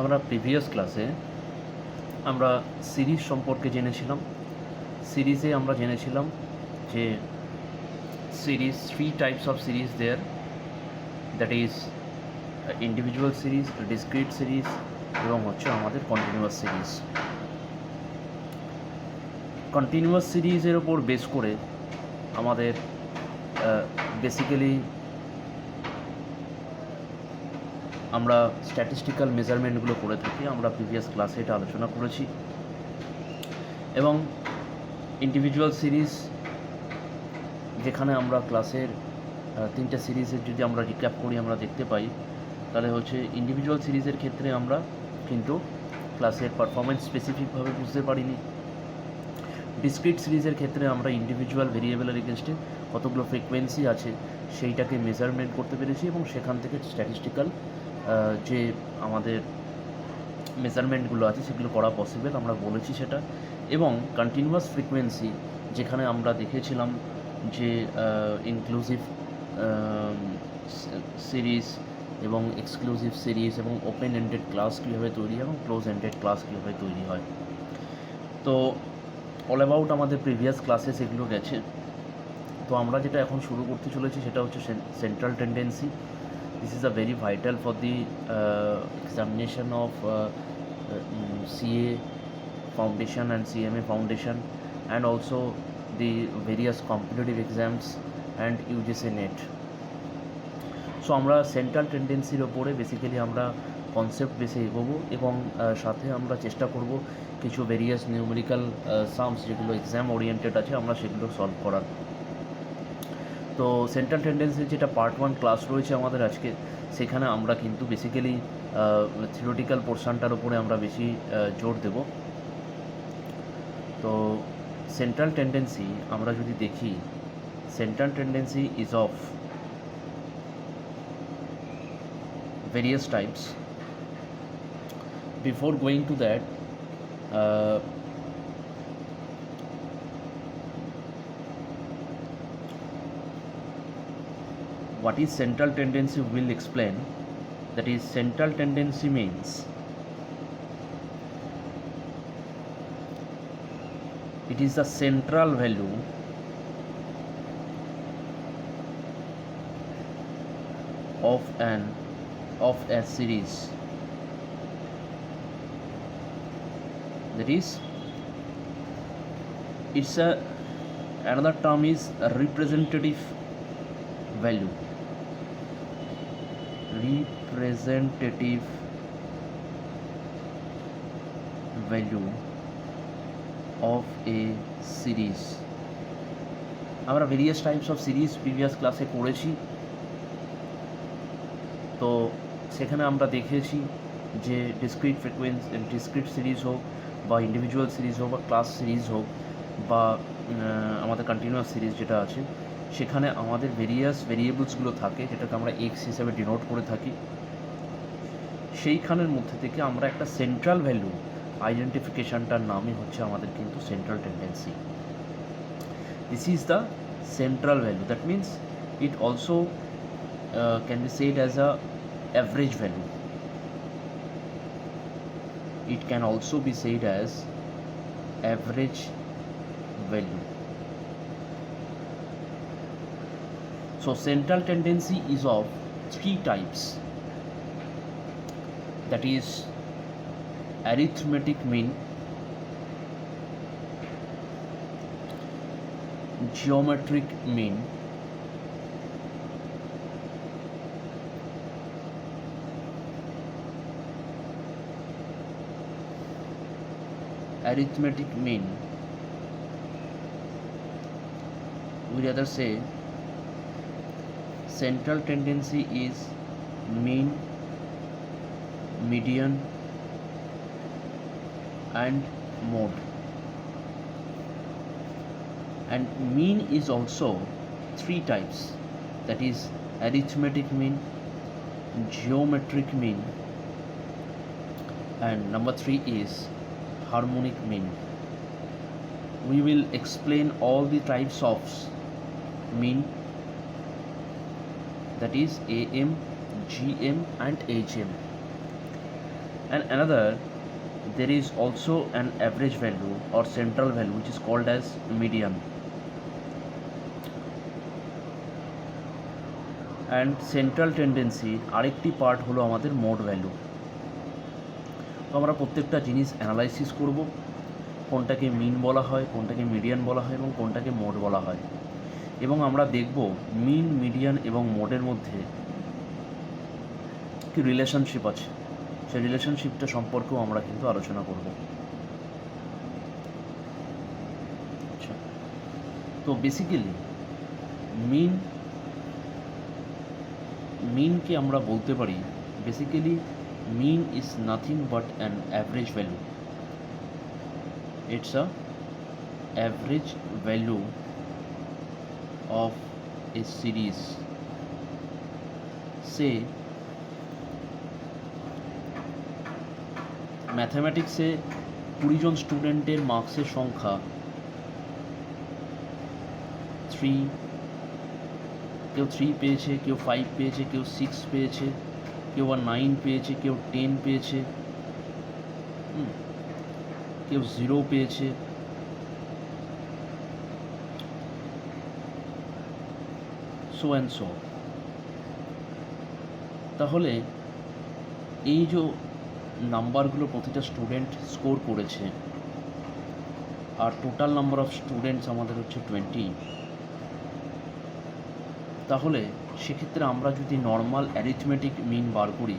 আমরা প্রিভিয়াস ক্লাসে আমরা সিরিজ সম্পর্কে জেনেছিলাম। সিরিজে আমরা জেনেছিলাম যে series, three types of series there, that is individual series, discrete series এবং হচ্ছে আমাদের কন্টিনিউয়াস সিরিজ। কন্টিনিউয়াস সিরিজের ওপর বেস করে আমাদের বেসিক্যালি আমরা স্ট্যাটিস্টিক্যাল মেজারমেন্টগুলো করে থাকি। আমরা প্রিভিয়াস ক্লাসে এটা আলোচনা করেছি। এবং ইন্ডিভিজুয়াল সিরিজ, যেখানে আমরা ক্লাসের তিনটে সিরিজের যদি আমরা রিক্যাপ করি, আমরা দেখতে পাই তাহলে হচ্ছে ইন্ডিভিজুয়াল সিরিজের ক্ষেত্রে আমরা কিন্তু ক্লাসের পারফরমেন্স স্পেসিফিকভাবে বুঝতে পারিনি। ডিসক্রিট সিরিজের ক্ষেত্রে আমরা ইন্ডিভিজুয়াল ভেরিয়েবলের এগেনস্টে কতগুলো ফ্রিকোয়েন্সি আছে সেইটাকে মেজারমেন্ট করতে পেরেছি এবং সেখান থেকে স্ট্যাটিস্টিক্যাল যে আমাদের মেজারমেন্টগুলো আছে সেগুলো করা পসিবল, আমরা বলেছি সেটা। এবং কন্টিনিউয়াস ফ্রিকোয়েন্সি, যেখানে আমরা দেখেছিলাম যে ইনক্লুসিভ সিরিজ এবং এক্সক্লুসিভ সিরিজ এবং ওপেন এন্ডেড ক্লাস কীভাবে তৈরি হয় এবং ক্লোজ এন্ডেড ক্লাস কীভাবে তৈরি হয়। তো অল অ্যাবাউট আমাদের প্রিভিয়াস ক্লাসে সেগুলো গেছে। তো আমরা যেটা এখন শুরু করতে চলেছি সেটা হচ্ছে central tendency. This is a very vital for the examination of CA Foundation and CMA Foundation, and also the various competitive exams and UGC NET. So আমরা সেন্ট্রাল টেন্ডেন্সির ওপরে বেসিক্যালি আমরা কনসেপ্ট বেসে এগোবো এবং সাথে আমরা চেষ্টা করব কিছু ভেরিয়াস নিউমেরিক্যাল সামস যেগুলো এক্সাম ওরিয়েন্টেড আছে আমরা সেগুলো সলভ করার। তো সেন্ট্রাল টেন্ডেন্সির যেটা পার্ট 1 ক্লাস রয়েছে আমাদের আজকে, সেখানে আমরা কিন্তু বেসিক্যালি থিওরিটিক্যাল পোর্শনটার উপরে আমরা বেশি জোর দেব। তো সেন্ট্রাল টেন্ডেন্সি আমরা যদি দেখি, central tendency is of various types. Before going to that, what is central tendency will explain. That is, central tendency means it is the central value of a series, that is, it's another term is a representative value of a series. আমরা various types of series previous ক্লাসে পড়েছি। তো সেখানে আমরা দেখেছি যে discrete series হোক বা ইন্ডিভিজুয়াল সিরিজ হোক বা ক্লাস সিরিজ হোক বা আমাদের কন্টিনিউয়াস সিরিজ যেটা আছে, সেখানে আমাদের ভেরিয়েবলসগুলো থাকে যেটাকে আমরা এক্স হিসেবে ডিনোট করে থাকি। সেইখানের মধ্যে থেকে আমরা একটা সেন্ট্রাল ভ্যালু আইডেন্টিফিকেশানটার নামই হচ্ছে আমাদের কিন্তু central tendency. This is the central value. That means it also can be said as a average value. It can also be said as average value. So central tendency is of three types, that is arithmetic mean, geometric mean, arithmetic mean. We rather say central tendency is mean, median and mode. And mean is also three types, that is arithmetic mean, geometric mean, and number 3 is harmonic mean. We will explain all the types of mean, that is AM, GM and HM. and another, there is also an average value or central value which is called as median, and central tendency আরেকটি part হলো আমাদের mode value. তো আমরা প্রত্যেকটা জিনিস analysis করব, কোনটাকে মিন বলা হয়, কোনটাকে মিডিয়ান বলা হয় এবং কোনটাকে মোড বলা হয়, এবং আমরা দেখব মিন, মিডিয়ান এবং মোডের মধ্যে কি রিলেশনশিপ আছে, সেই রিলেশনশিপটা সম্পর্কেও আমরা কিন্তু আলোচনা করব। আচ্ছা, তো বেসিক্যালি মিনকে আমরা বলতে পারি, basically mean is nothing but an average value. It's a average value of a series. সে ম্যাথামেটিক্সে 20 জন স্টুডেন্টের মার্কসের সংখ্যা 3, কেউ 3 পেয়েছে, কেউ 5 পেয়েছে, কেউ 6 পেয়েছে, কেউ 9 পেয়েছে, কেউ 10 পেয়েছে, কেউ 0 পেয়েছে। So and so. তাহলে এই যে নাম্বারগুলো প্রতিটা স্টুডেন্ট স্কোর করেছে, আর টোটাল নাম্বার অফ স্টুডেন্টস আমাদের হচ্ছে 20, তাহলে সেক্ষেত্রে আমরা যদি নর্মাল অ্যারিথমেটিক মিন বার করি,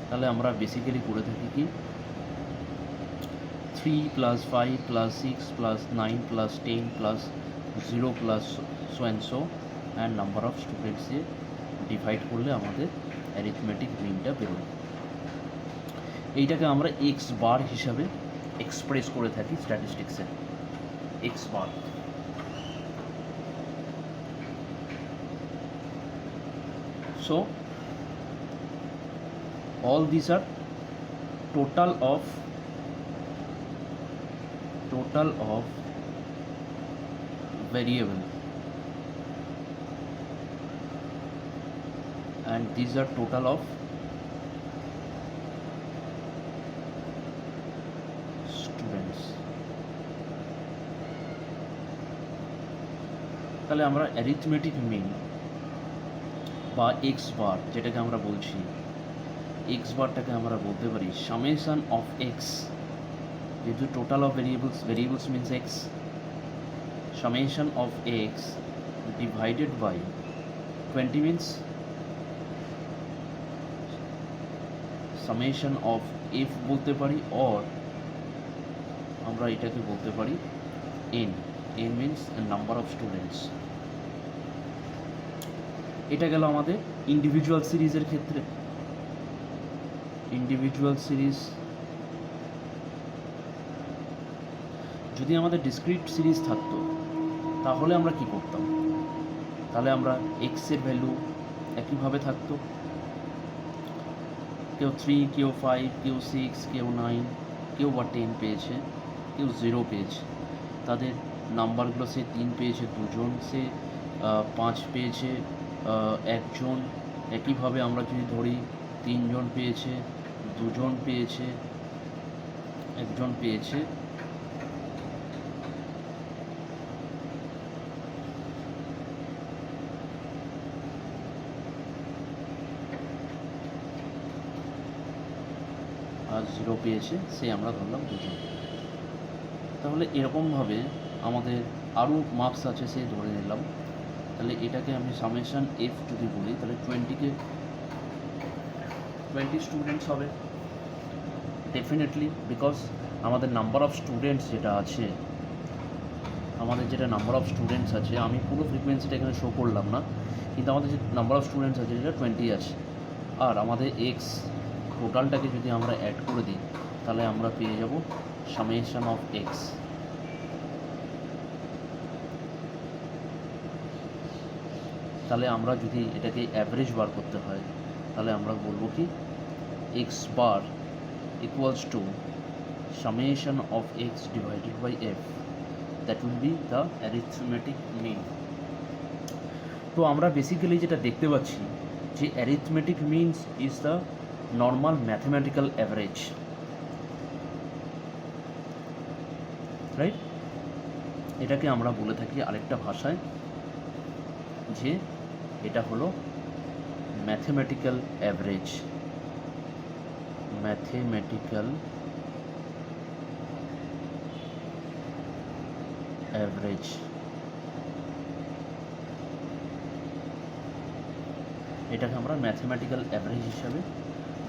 তাহলে আমরা বেসিক্যালি করে থাকি কি 3 + 5 + 6 + 9 + 10 + 0 + so and so and number of students দিয়ে ডিভাইড করলে আমাদের অ্যারিথমেটিক মিনটা বেরোয়। এইটাকে আমরা এক্স বার হিসাবে এক্সপ্রেস করে থাকি স্ট্যাটিস্টিক্সে, X bar. So all these are total of variable, and these are total of students. তাহলে আমরা অ্যারিথমেটিক মিন বা এক্স বার যেটাকে আমরা বলছি, এক্স বারটাকে আমরা বলতে পারি সামেশন অফ এক্স, যেহেতু total of variables means x, summation of x divided by 20 means summation of f বলতে পারি, অর আমরা এটাকে বলতে পারি n means number of students. এটা গেল আমাদের ইন্ডিভিজুয়াল সিরিজের ক্ষেত্রে। ইন্ডিভিজুয়াল সিরিজ, যদি আমাদের ডিসক্রিট সিরিজ থাকতো তাহলে আমরা কি করতাম? তাহলে আমরা এক্সের ভ্যালু একইভাবে থাকতো, কেউ 3, কেউ 5, কেউ 6, কেউ 9, কেউ বা 10 পেয়েছে, কেউ 0 পেয়েছে। তাদের নাম্বারগুলো সে 3 পেয়েছে 2 জন, সে 5 পেয়েছে 1 জন। একইভাবে আমরা যদি ধরি 3 জন পেয়েছে, 2 জন পেয়েছে, 1 জন পেয়েছে, আর 0 পেয়েছে, সে আমরা ধরলাম 2 জন। তাহলে এরকমভাবে আমাদের আরও মার্কস আছে সে ধরে নিলাম। তাহলে এটাকে আমি সামেশন এফ যদি বলি, তাহলে 20 স্টুডেন্টস হবে ডেফিনেটলি, বিকজ আমাদের নাম্বার অফ স্টুডেন্টস যেটা আছে, আমি পুরো ফ্রিকোয়েন্সিটা এখানে শো করলাম না, কিন্তু আমাদের যে নাম্বার অফ স্টুডেন্টস আছে যেটা 20 আছে, আর আমাদের এক্স টোটালটাকে যদি আমরা অ্যাড করে দিই তাহলে আমরা পেয়ে যাব সামেশন অফ এক্স। তাহলে আমরা যদি এটাকে অ্যাভারেজ বার করতে হয় তাহলে আমরা বলবো কি x bar equals to summation of x divided by f, that will be the arithmetic mean. তো আমরা বেসিক্যালি যেটা দেখতে পাচ্ছি যে arithmetic means is the normal mathematical average. Right? এটাকে আমরা বলে থাকি আরেকটা ভাষায় যে এটা হলো ম্যাথমেটিক্যাল অ্যাভারেজ। Mathematical average. এটাকে আমরা ম্যাথমেটিক্যাল অ্যাভারেজ হিসাবে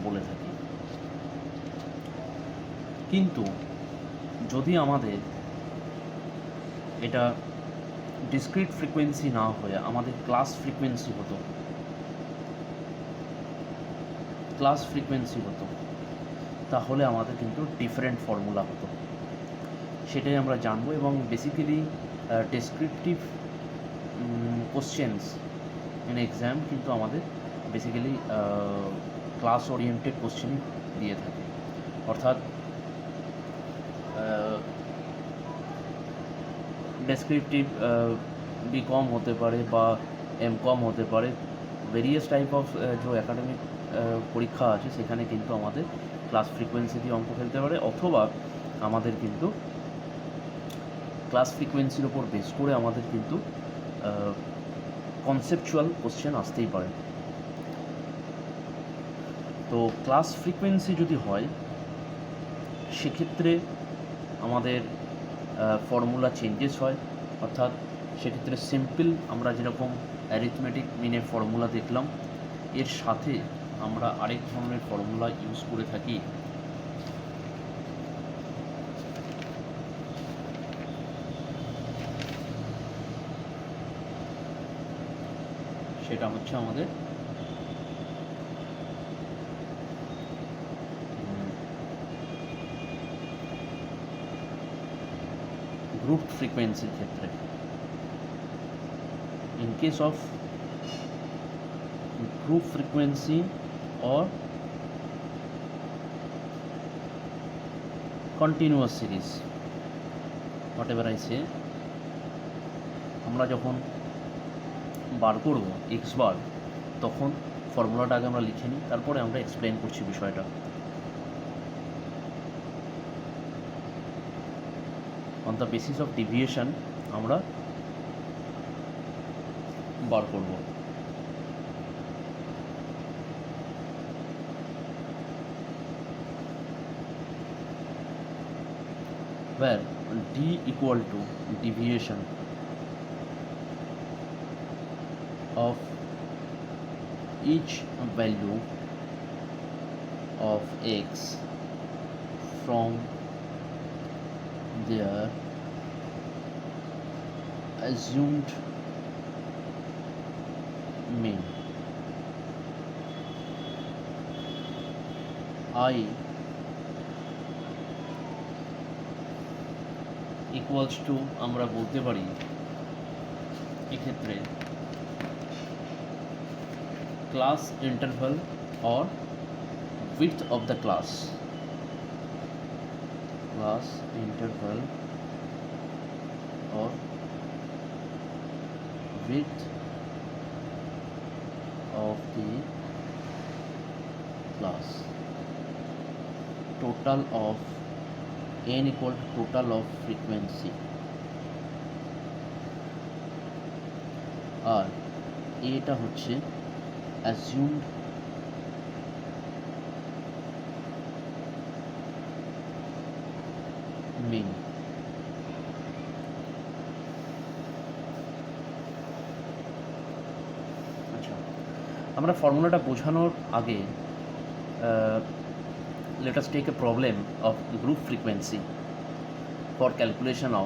বলে থাকি। কিন্তু যদি আমাদের এটা ডিসক্রিট ফ্রিকোয়েন্সি না হয়ে আমাদের ক্লাস ফ্রিকোয়েন্সি হতো, তাহলে আমাদের কিন্তু ডিফারেন্ট ফর্মুলা হতো। সেটাই আমরা জানবো। এবং basically descriptive questions in exam কিন্তু আমাদের বেসিক্যালি ক্লাস ওরিয়েন্টেড কোশ্চেনই দিয়ে থাকে। অর্থাৎ ডেসক্রিপটিভ বিকম হতে পারে বা এমকম হতে পারে, ভেরিয়াস টাইপ অফ যে একাডেমিক পরীক্ষা আছে সেখানে কিন্তু আমাদের ক্লাস ফ্রিকোয়েন্সি দিয়ে অঙ্ক ফেলতে পারে, অথবা আমাদের কিন্তু ক্লাস ফ্রিকোয়েন্সির ওপর বেস করে আমাদের কিন্তু কনসেপচুয়াল কোশ্চেন আসতেই পারে। তো ক্লাস ফ্রিকোয়েন্সি যদি হয় সেক্ষেত্রে আমাদের ফর্মুলা চেঞ্জেস হয়। অর্থাৎ সেক্ষেত্রে সিম্পল আমরা যেরকম অ্যারিথমেটিক মিনের ফর্মুলা দেখলাম, এর সাথে আমরা আরেক ধরনের ফর্মুলা ইউজ করে থাকি। সেটা হচ্ছে আমাদের গ্রুপ ফ্রিকোয়েন্সির ক্ষেত্রে। In case of group frequency or continuous series, whatever I say, আমরা যখন বার করব x বার তখন ফর্মুলাটা আগে আমরা লিখে নিই, তারপরে আমরা এক্সপ্লেন করছি বিষয়টা। On the basis of deviation আমরা বার করব। where d equal to deviation of each value of x from their assumed mean. I equals to আমরা বলতে পারি এক্ষেত্রে class interval or width of the class interval or width of the class, total of n equal to total of frequency, আর এটা হচ্ছে assumed mean। আচ্ছা, আমরা ফর্মুলাটা বোঝানোর আগে let us take a problem of group frequency for calculation of